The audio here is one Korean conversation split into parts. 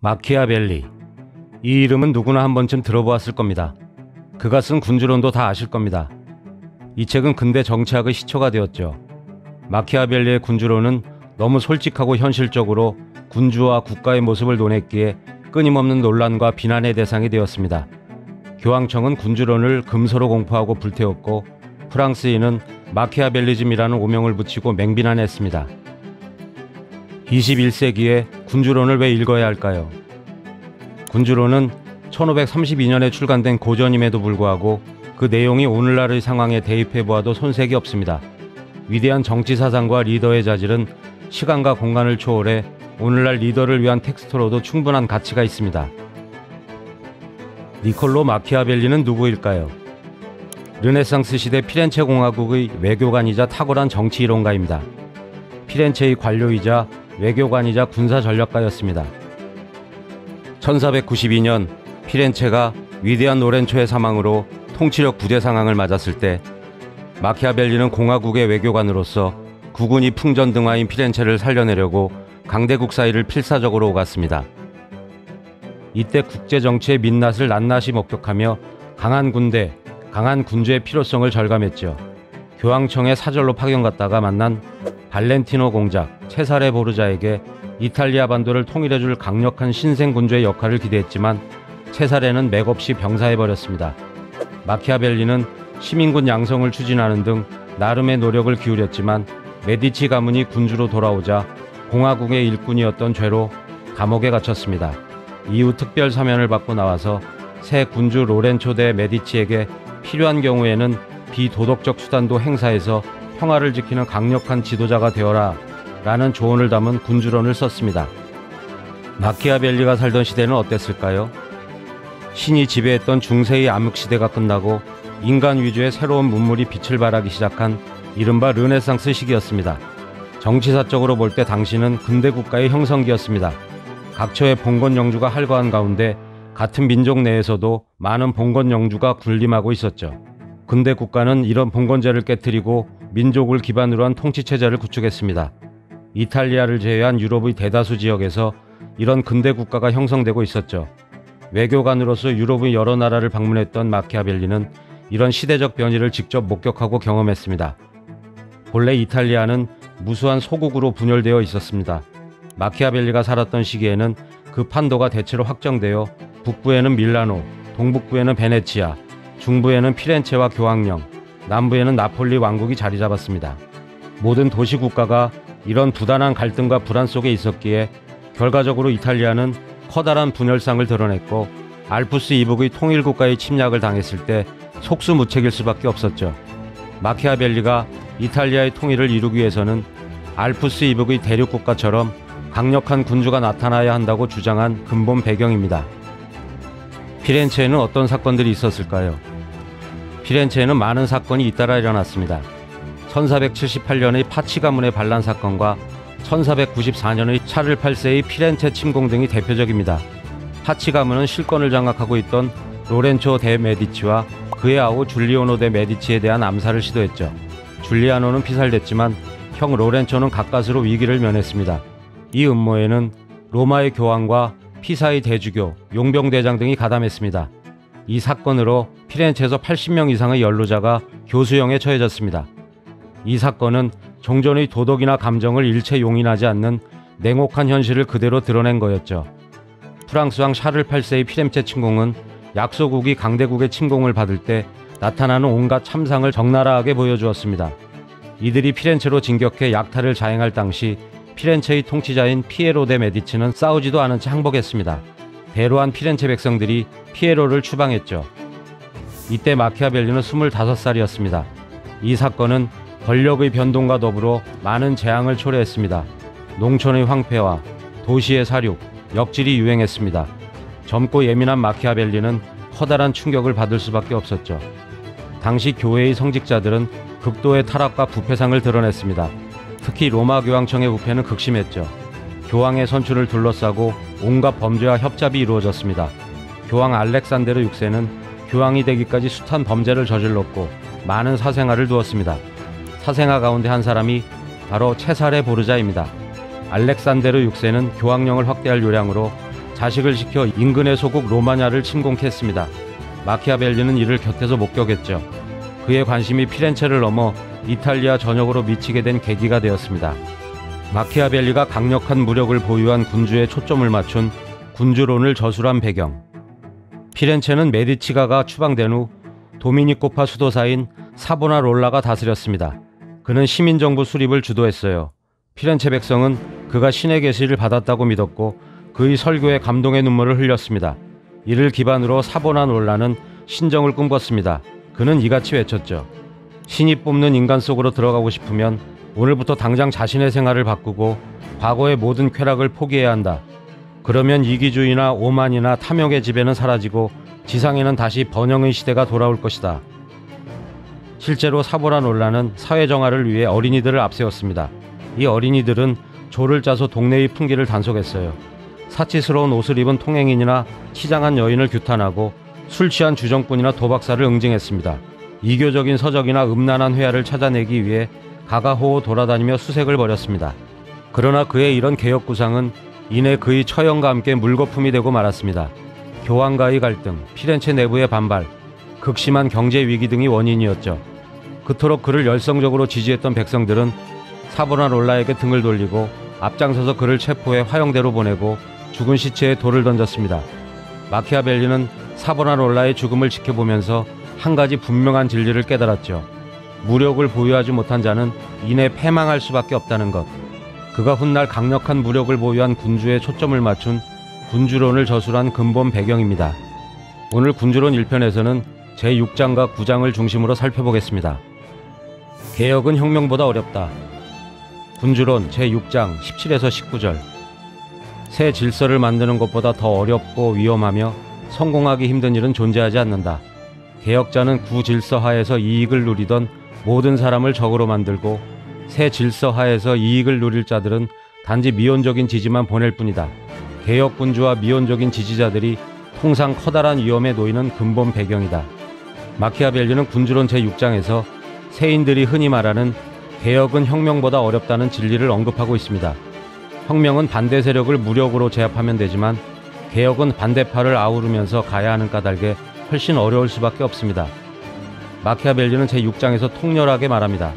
마키아벨리. 이 이름은 누구나 한 번쯤 들어보았을 겁니다. 그가 쓴 군주론도 다 아실 겁니다. 이 책은 근대 정치학의 시초가 되었죠. 마키아벨리의 군주론은 너무 솔직하고 현실적으로 군주와 국가의 모습을 논했기에 끊임없는 논란과 비난의 대상이 되었습니다. 교황청은 군주론을 금서로 공포하고 불태웠고, 프랑스인은 마키아벨리즘이라는 오명을 붙이고 맹비난했습니다. 21세기에 군주론을 왜 읽어야 할까요? 군주론은 1532년에 출간된 고전임에도 불구하고 그 내용이 오늘날의 상황에 대입해보아도 손색이 없습니다. 위대한 정치사상과 리더의 자질은 시간과 공간을 초월해 오늘날 리더를 위한 텍스트로도 충분한 가치가 있습니다. 니콜로 마키아벨리는 누구일까요? 르네상스 시대 피렌체 공화국의 외교관이자 탁월한 정치이론가입니다. 피렌체의 관료이자 외교관이자 군사전략가였습니다. 1492년 피렌체가 위대한 로렌초의 사망으로 통치력 부재 상황을 맞았을 때 마키아벨리는 공화국의 외교관으로서 국군이 풍전등화인 피렌체를 살려내려고 강대국 사이를 필사적으로 오갔습니다. 이때 국제정치의 민낯을 낱낱이 목격하며 강한 군대, 강한 군주의 필요성을 절감했죠. 교황청에 사절로 파견 갔다가 만난 발렌티노 공작 체사레 보르자에게 이탈리아 반도를 통일해줄 강력한 신생군주의 역할을 기대했지만 체사레는 맥없이 병사해버렸습니다. 마키아벨리는 시민군 양성을 추진하는 등 나름의 노력을 기울였지만 메디치 가문이 군주로 돌아오자 공화국의 일꾼이었던 죄로 감옥에 갇혔습니다. 이후 특별 사면을 받고 나와서 새 군주 로렌초 대 메디치에게 필요한 경우에는 비도덕적 수단도 행사해서 평화를 지키는 강력한 지도자가 되어라 라는 조언을 담은 군주론을 썼습니다. 마키아벨리가 살던 시대는 어땠을까요? 신이 지배했던 중세의 암흑시대가 끝나고 인간 위주의 새로운 문물이 빛을 발하기 시작한 이른바 르네상스 시기였습니다. 정치사적으로 볼 때 당시는 근대국가의 형성기였습니다. 각처의 봉건 영주가 활과한 가운데 같은 민족 내에서도 많은 봉건 영주가 군림하고 있었죠. 근대 국가는 이런 봉건제를 깨뜨리고 민족을 기반으로 한 통치체제를 구축했습니다. 이탈리아를 제외한 유럽의 대다수 지역에서 이런 근대 국가가 형성되고 있었죠. 외교관으로서 유럽의 여러 나라를 방문했던 마키아벨리는 이런 시대적 변이를 직접 목격하고 경험했습니다. 본래 이탈리아는 무수한 소국으로 분열되어 있었습니다. 마키아벨리가 살았던 시기에는 그 판도가 대체로 확정되어 북부에는 밀라노, 동북부에는 베네치아, 중부에는 피렌체와 교황령, 남부에는 나폴리 왕국이 자리 잡았습니다. 모든 도시 국가가 이런 부단한 갈등과 불안 속에 있었기에 결과적으로 이탈리아는 커다란 분열상을 드러냈고 알프스 이북의 통일국가의 침략을 당했을 때 속수무책일 수밖에 없었죠. 마키아벨리가 이탈리아의 통일을 이루기 위해서는 알프스 이북의 대륙국가처럼 강력한 군주가 나타나야 한다고 주장한 근본 배경입니다. 피렌체에는 어떤 사건들이 있었을까요? 피렌체에는 많은 사건이 잇따라 일어났습니다. 1478년의 파치 가문의 반란 사건과 1494년의 차를 8세의 피렌체 침공 등이 대표적입니다. 파치 가문은 실권을 장악하고 있던 로렌초 대 메디치와 그의 아우 줄리아노 대 메디치에 대한 암살을 시도했죠. 줄리아노는 피살됐지만 형 로렌초는 가까스로 위기를 면했습니다. 이 음모에는 로마의 교황과 피사의 대주교, 용병대장 등이 가담했습니다. 이 사건으로 피렌체에서 80명 이상의 연루자가 교수형에 처해졌습니다. 이 사건은 종전의 도덕이나 감정을 일체 용인하지 않는 냉혹한 현실을 그대로 드러낸 거였죠. 프랑스 왕 샤를 8세의 피렌체 침공은 약소국이 강대국의 침공을 받을 때 나타나는 온갖 참상을 적나라하게 보여주었습니다. 이들이 피렌체로 진격해 약탈을 자행할 당시 피렌체의 통치자인 피에로 데 메디치는 싸우지도 않은 채 항복했습니다. 대로한 피렌체 백성들이 피에로를 추방했죠. 이때 마키아벨리는 25살이었습니다. 이 사건은 권력의 변동과 더불어 많은 재앙을 초래했습니다. 농촌의 황폐화, 도시의 사륙, 역질이 유행했습니다. 젊고 예민한 마키아벨리는 커다란 충격을 받을 수밖에 없었죠. 당시 교회의 성직자들은 극도의 타락과 부패상을 드러냈습니다. 특히 로마 교황청의 부패는 극심했죠. 교황의 선출을 둘러싸고 온갖 범죄와 협잡이 이루어졌습니다. 교황 알렉산데르 6세는 교황이 되기까지 숱한 범죄를 저질렀고 많은 사생아를 두었습니다. 사생아 가운데 한 사람이 바로 체사레 보르자입니다. 알렉산데르 6세는 교황령을 확대할 요량으로 자식을 시켜 인근의 소국 로마냐를 침공케 했습니다. 마키아벨리는 이를 곁에서 목격했죠. 그의 관심이 피렌체를 넘어 이탈리아 전역으로 미치게 된 계기가 되었습니다. 마키아벨리가 강력한 무력을 보유한 군주에 초점을 맞춘 군주론을 저술한 배경. 피렌체는 메디치가가 추방된 후 도미니코파 수도사인 사보나롤라가 다스렸습니다. 그는 시민정부 수립을 주도했어요. 피렌체 백성은 그가 신의 계시를 받았다고 믿었고 그의 설교에 감동의 눈물을 흘렸습니다. 이를 기반으로 사보나롤라는 신정을 꿈꿨습니다. 그는 이같이 외쳤죠. 신이 뽑는 인간 속으로 들어가고 싶으면 오늘부터 당장 자신의 생활을 바꾸고 과거의 모든 쾌락을 포기해야 한다. 그러면 이기주의나 오만이나 탐욕의 지배는 사라지고 지상에는 다시 번영의 시대가 돌아올 것이다. 실제로 사보나롤라는 사회정화를 위해 어린이들을 앞세웠습니다. 이 어린이들은 조를 짜서 동네의 풍기를 단속했어요. 사치스러운 옷을 입은 통행인이나 치장한 여인을 규탄하고 술 취한 주정꾼이나 도박사를 응징했습니다. 이교적인 서적이나 음란한 회화를 찾아내기 위해 가가호호 돌아다니며 수색을 벌였습니다. 그러나 그의 이런 개혁 구상은 이내 그의 처형과 함께 물거품이 되고 말았습니다. 교황과의 갈등, 피렌체 내부의 반발, 극심한 경제 위기 등이 원인이었죠. 그토록 그를 열성적으로 지지했던 백성들은 사보나롤라에게 등을 돌리고 앞장서서 그를 체포해 화형대로 보내고 죽은 시체에 돌을 던졌습니다. 마키아벨리는 사보나롤라의 죽음을 지켜보면서 한 가지 분명한 진리를 깨달았죠. 무력을 보유하지 못한 자는 이내 패망할 수밖에 없다는 것. 그가 훗날 강력한 무력을 보유한 군주에 초점을 맞춘 군주론을 저술한 근본 배경입니다. 오늘 군주론 1편에서는 제6장과 9장을 중심으로 살펴보겠습니다. 개혁은 혁명보다 어렵다. 군주론 제6장 17에서 19절. 새 질서를 만드는 것보다 더 어렵고 위험하며 성공하기 힘든 일은 존재하지 않는다. 개혁자는 구질서 하에서 이익을 누리던 모든 사람을 적으로 만들고 새 질서 하에서 이익을 누릴 자들은 단지 미온적인 지지만 보낼 뿐이다. 개혁군주와 미온적인 지지자들이 통상 커다란 위험에 놓이는 근본 배경이다. 마키아벨리는 군주론 제6장에서 세인들이 흔히 말하는 개혁은 혁명보다 어렵다는 진리를 언급하고 있습니다. 혁명은 반대 세력을 무력으로 제압하면 되지만 개혁은 반대파를 아우르면서 가야 하는 까닭에 훨씬 어려울 수밖에 없습니다. 마키아벨리는 제6장에서 통렬하게 말합니다.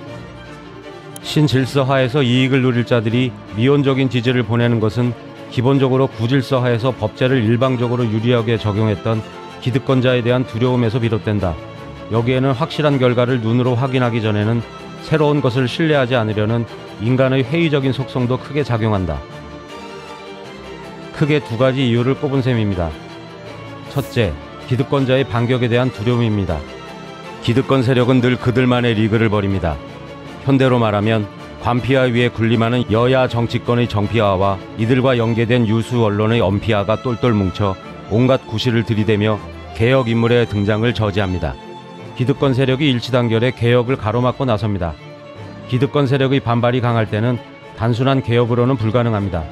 신질서 하에서 이익을 누릴 자들이 미온적인 지지를 보내는 것은 기본적으로 구질서 하에서 법제를 일방적으로 유리하게 적용했던 기득권자에 대한 두려움에서 비롯된다. 여기에는 확실한 결과를 눈으로 확인하기 전에는 새로운 것을 신뢰하지 않으려는 인간의 회의적인 속성도 크게 작용한다. 크게 두 가지 이유를 꼽은 셈입니다. 첫째, 기득권자의 반격에 대한 두려움입니다. 기득권 세력은 늘 그들만의 리그를 벌입니다. 현대로 말하면 관피아 위에 군림하는 여야 정치권의 정피아와 이들과 연계된 유수 언론의 엄피아가 똘똘 뭉쳐 온갖 구실을 들이대며 개혁 인물의 등장을 저지합니다. 기득권 세력이 일치단결해 개혁을 가로막고 나섭니다. 기득권 세력의 반발이 강할 때는 단순한 개혁으로는 불가능합니다.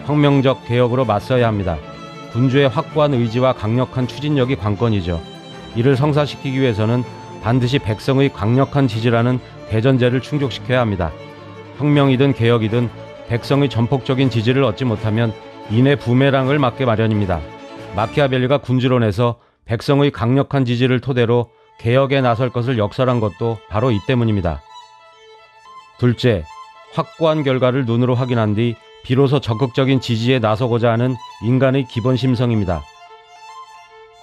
혁명적 개혁으로 맞서야 합니다. 군주의 확고한 의지와 강력한 추진력이 관건이죠. 이를 성사시키기 위해서는 반드시 백성의 강력한 지지라는 대전제를 충족시켜야 합니다. 혁명이든 개혁이든 백성의 전폭적인 지지를 얻지 못하면 이내 부메랑을 맞게 마련입니다. 마키아벨리가 군주론에서 백성의 강력한 지지를 토대로 개혁에 나설 것을 역설한 것도 바로 이 때문입니다. 둘째, 확고한 결과를 눈으로 확인한 뒤 비로소 적극적인 지지에 나서고자 하는 인간의 기본 심성입니다.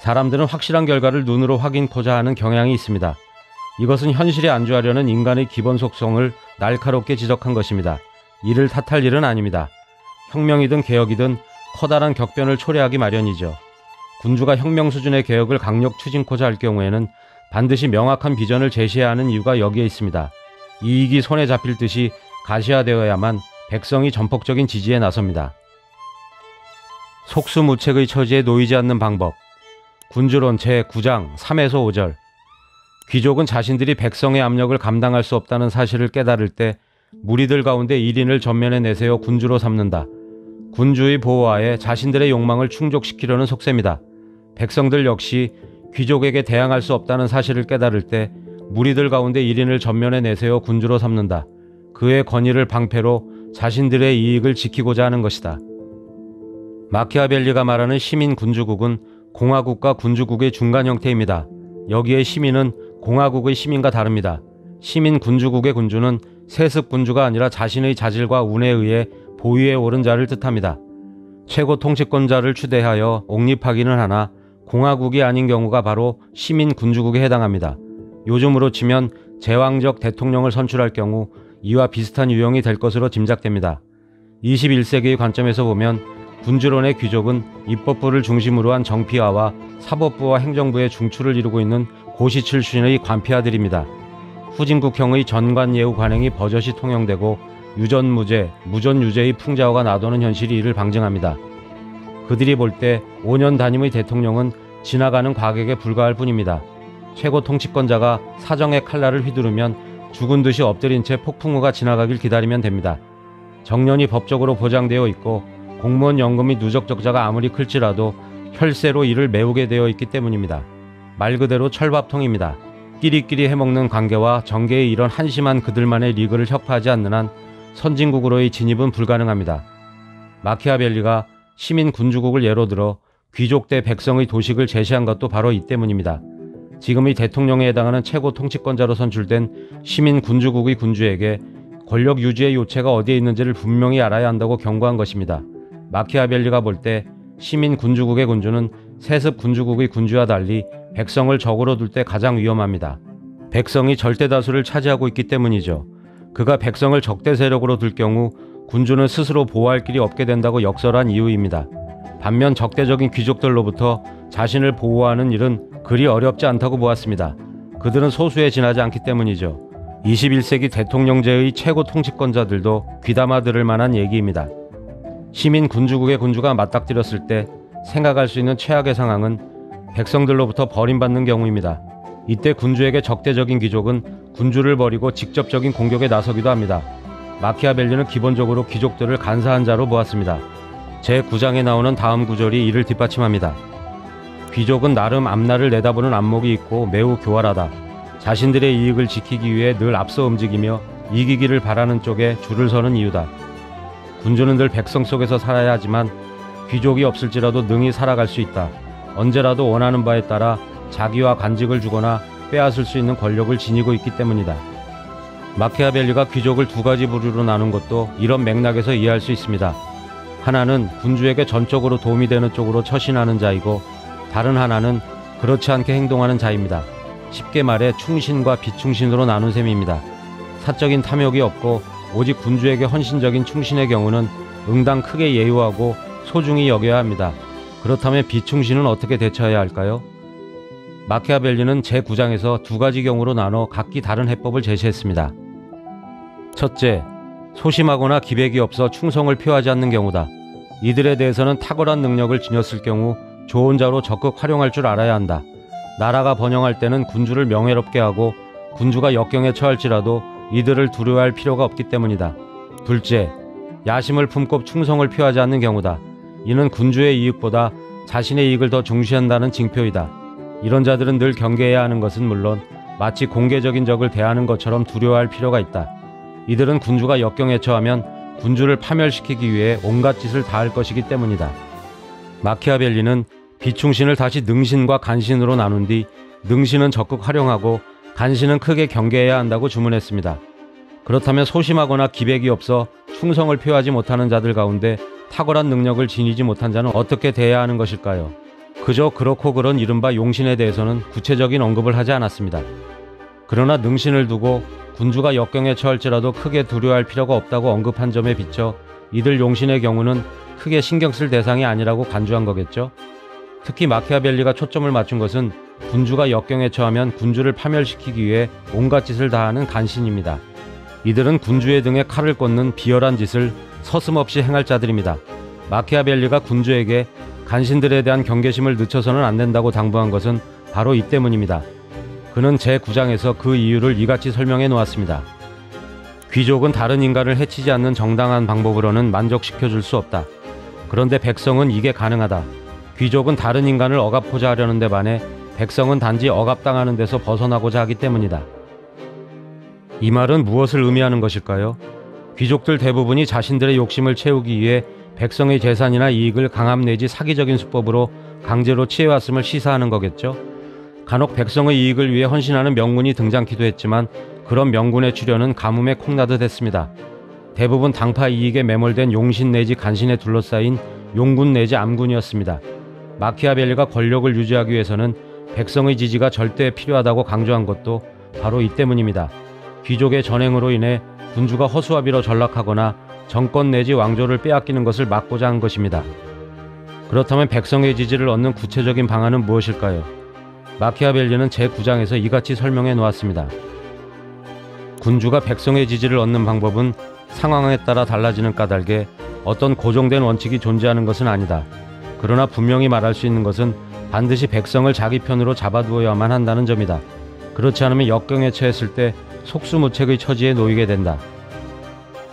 사람들은 확실한 결과를 눈으로 확인코자 하는 경향이 있습니다. 이것은 현실에 안주하려는 인간의 기본 속성을 날카롭게 지적한 것입니다. 이를 탓할 일은 아닙니다. 혁명이든 개혁이든 커다란 격변을 초래하기 마련이죠. 군주가 혁명 수준의 개혁을 강력 추진코자 할 경우에는 반드시 명확한 비전을 제시해야 하는 이유가 여기에 있습니다. 이익이 손에 잡힐 듯이 가시화되어야만 백성이 전폭적인 지지에 나섭니다. 속수무책의 처지에 놓이지 않는 방법. 군주론 제9장 3에서 5절. 귀족은 자신들이 백성의 압력을 감당할 수 없다는 사실을 깨달을 때 무리들 가운데 1인을 전면에 내세워 군주로 삼는다. 군주의 보호하에 자신들의 욕망을 충족시키려는 속셈이다. 백성들 역시 귀족에게 대항할 수 없다는 사실을 깨달을 때 무리들 가운데 1인을 전면에 내세워 군주로 삼는다. 그의 권위를 방패로 자신들의 이익을 지키고자 하는 것이다. 마키아벨리가 말하는 시민 군주국은 공화국과 군주국의 중간 형태입니다. 여기에 시민은 공화국의 시민과 다릅니다. 시민 군주국의 군주는 세습 군주가 아니라 자신의 자질과 운에 의해 보위에 오른 자를 뜻합니다. 최고 통치권자를 추대하여 옹립하기는 하나 공화국이 아닌 경우가 바로 시민 군주국에 해당합니다. 요즘으로 치면 제왕적 대통령을 선출할 경우 이와 비슷한 유형이 될 것으로 짐작됩니다. 21세기의 관점에서 보면 군주론의 귀족은 입법부를 중심으로 한 정피아와 사법부와 행정부의 중추를 이루고 있는 고시 출신의 관피아들입니다. 후진국형의 전관예우 관행이 버젓이 통용되고 유전무죄, 무전유죄의 풍자화가 나도는 현실이 이를 방증합니다. 그들이 볼 때 5년 단임의 대통령은 지나가는 과객에 불과할 뿐입니다. 최고 통치권자가 사정의 칼날을 휘두르면 죽은 듯이 엎드린 채 폭풍우가 지나가길 기다리면 됩니다. 정년이 법적으로 보장되어 있고 공무원 연금이 누적 적자가 아무리 클지라도 혈세로 이를 메우게 되어 있기 때문입니다. 말 그대로 철밥통입니다. 끼리끼리 해먹는 관계와 정계의 이런 한심한 그들만의 리그를 혁파하지 않는 한 선진국으로의 진입은 불가능합니다. 마키아벨리가 시민 군주국을 예로 들어 귀족 대 백성의 도식을 제시한 것도 바로 이 때문입니다. 지금의 대통령에 해당하는 최고 통치권자로 선출된 시민 군주국의 군주에게 권력 유지의 요체가 어디에 있는지를 분명히 알아야 한다고 경고한 것입니다. 마키아벨리가 볼 때 시민 군주국의 군주는 세습 군주국의 군주와 달리 백성을 적으로 둘 때 가장 위험합니다. 백성이 절대다수를 차지하고 있기 때문이죠. 그가 백성을 적대 세력으로 둘 경우 군주는 스스로 보호할 길이 없게 된다고 역설한 이유입니다. 반면 적대적인 귀족들로부터 자신을 보호하는 일은 그리 어렵지 않다고 보았습니다. 그들은 소수에 지나지 않기 때문이죠. 21세기 대통령제의 최고 통치권자들도 귀담아 들을 만한 얘기입니다. 시민 군주국의 군주가 맞닥뜨렸을 때 생각할 수 있는 최악의 상황은 백성들로부터 버림받는 경우입니다. 이때 군주에게 적대적인 귀족은 군주를 버리고 직접적인 공격에 나서기도 합니다. 마키아벨리는 기본적으로 귀족들을 간사한 자로 보았습니다. 제9장에 나오는 다음 구절이 이를 뒷받침합니다. 귀족은 나름 앞날을 내다보는 안목이 있고 매우 교활하다. 자신들의 이익을 지키기 위해 늘 앞서 움직이며 이기기를 바라는 쪽에 줄을 서는 이유다. 군주는 늘 백성 속에서 살아야 하지만 귀족이 없을지라도 능히 살아갈 수 있다. 언제라도 원하는 바에 따라 자기와 간직을 주거나 빼앗을 수 있는 권력을 지니고 있기 때문이다. 마키아벨리가 귀족을 두 가지 부류로 나눈 것도 이런 맥락에서 이해할 수 있습니다. 하나는 군주에게 전적으로 도움이 되는 쪽으로 처신하는 자이고 다른 하나는 그렇지 않게 행동하는 자입니다. 쉽게 말해 충신과 비충신으로 나눈 셈입니다. 사적인 탐욕이 없고 오직 군주에게 헌신적인 충신의 경우는 응당 크게 예우하고 소중히 여겨야 합니다. 그렇다면 비충신은 어떻게 대처해야 할까요? 마키아벨리는 제9장에서 두 가지 경우로 나눠 각기 다른 해법을 제시했습니다. 첫째, 소심하거나 기백이 없어 충성을 표하지 않는 경우다. 이들에 대해서는 탁월한 능력을 지녔을 경우 좋은 자로 적극 활용할 줄 알아야 한다. 나라가 번영할 때는 군주를 명예롭게 하고 군주가 역경에 처할지라도 이들을 두려워할 필요가 없기 때문이다. 둘째, 야심을 품고 충성을 표하지 않는 경우다. 이는 군주의 이익보다 자신의 이익을 더 중시한다는 징표이다. 이런 자들은 늘 경계해야 하는 것은 물론 마치 공개적인 적을 대하는 것처럼 두려워할 필요가 있다. 이들은 군주가 역경에 처하면 군주를 파멸시키기 위해 온갖 짓을 다할 것이기 때문이다. 마키아벨리는 비충신을 다시 능신과 간신으로 나눈 뒤 능신은 적극 활용하고 간신은 크게 경계해야 한다고 주문했습니다. 그렇다면 소심하거나 기백이 없어 충성을 표하지 못하는 자들 가운데 탁월한 능력을 지니지 못한 자는 어떻게 대해야 하는 것일까요? 그저 그렇고 그런 이른바 용신에 대해서는 구체적인 언급을 하지 않았습니다. 그러나 능신을 두고 군주가 역경에 처할지라도 크게 두려워할 필요가 없다고 언급한 점에 비춰 이들 용신의 경우는 크게 신경 쓸 대상이 아니라고 간주한 거겠죠? 특히 마키아벨리가 초점을 맞춘 것은 군주가 역경에 처하면 군주를 파멸시키기 위해 온갖 짓을 다하는 간신입니다. 이들은 군주의 등에 칼을 꽂는 비열한 짓을 서슴없이 행할 자들입니다. 마키아벨리가 군주에게 간신들에 대한 경계심을 늦춰서는 안 된다고 당부한 것은 바로 이 때문입니다. 그는 제9장에서 그 이유를 이같이 설명해 놓았습니다. 귀족은 다른 인간을 해치지 않는 정당한 방법으로는 만족시켜줄 수 없다. 그런데 백성은 이게 가능하다. 귀족은 다른 인간을 억압하고자 하려는 데 반해 백성은 단지 억압당하는 데서 벗어나고자 하기 때문이다. 이 말은 무엇을 의미하는 것일까요? 귀족들 대부분이 자신들의 욕심을 채우기 위해 백성의 재산이나 이익을 강압 내지 사기적인 수법으로 강제로 취해왔음을 시사하는 거겠죠. 간혹 백성의 이익을 위해 헌신하는 명군이 등장키도 했지만 그런 명군의 출현은 가뭄에 콩나듯 했습니다. 대부분 당파 이익에 매몰된 용신 내지 간신에 둘러싸인 용군 내지 암군이었습니다. 마키아벨리가 권력을 유지하기 위해서는 백성의 지지가 절대 필요하다고 강조한 것도 바로 이 때문입니다. 귀족의 전횡으로 인해 군주가 허수아비로 전락하거나 정권 내지 왕조를 빼앗기는 것을 막고자 한 것입니다. 그렇다면 백성의 지지를 얻는 구체적인 방안은 무엇일까요? 마키아벨리는 제9장에서 이같이 설명해 놓았습니다. 군주가 백성의 지지를 얻는 방법은 상황에 따라 달라지는 까닭에 어떤 고정된 원칙이 존재하는 것은 아니다. 그러나 분명히 말할 수 있는 것은 반드시 백성을 자기 편으로 잡아두어야만 한다는 점이다. 그렇지 않으면 역경에 처했을 때 속수무책의 처지에 놓이게 된다.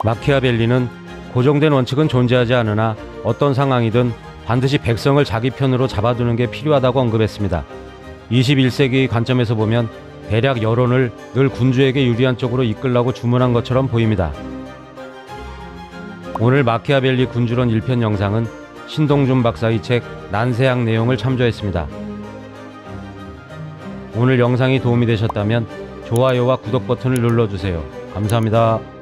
마키아벨리는 고정된 원칙은 존재하지 않으나 어떤 상황이든 반드시 백성을 자기 편으로 잡아두는 게 필요하다고 언급했습니다. 21세기의 관점에서 보면 대략 여론을 늘 군주에게 유리한 쪽으로 이끌라고 주문한 것처럼 보입니다. 오늘 마키아벨리 군주론 1편 영상은 신동준 박사의 책 난세학 내용을 참조했습니다. 오늘 영상이 도움이 되셨다면 좋아요와 구독 버튼을 눌러주세요. 감사합니다.